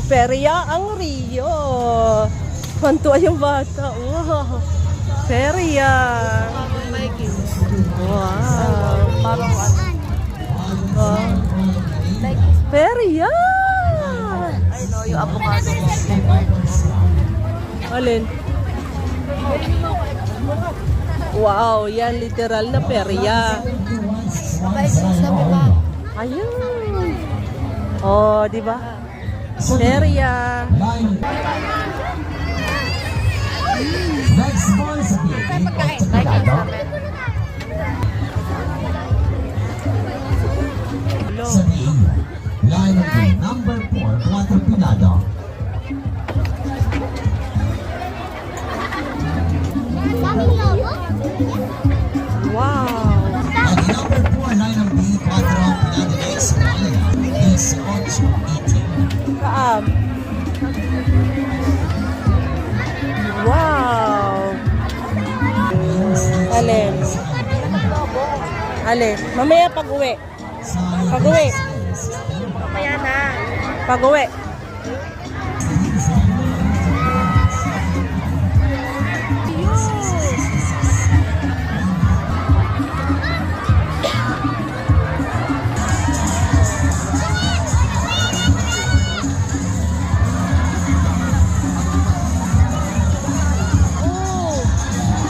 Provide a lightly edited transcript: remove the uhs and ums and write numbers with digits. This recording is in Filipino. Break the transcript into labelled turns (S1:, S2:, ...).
S1: Perya ang Rio. Pantua yung bata. Wow. Perya. Wow.
S2: Parang ano.
S1: Wow. Perya.
S2: I know, yung avocado.
S1: Alin? Wow, yan literal na perya. Ayun. Oh, di ba? Perya.
S3: Next sa line of the number 4 Quattro Pinado.
S1: Wow.
S3: At the number 4 line of the Quattro Pinado next is 818.
S1: Kaam. Wow. Alin? Alin? Mamaya pag-uwi. Pag-uwi.
S2: Mamaya na.
S1: Pag-uwi.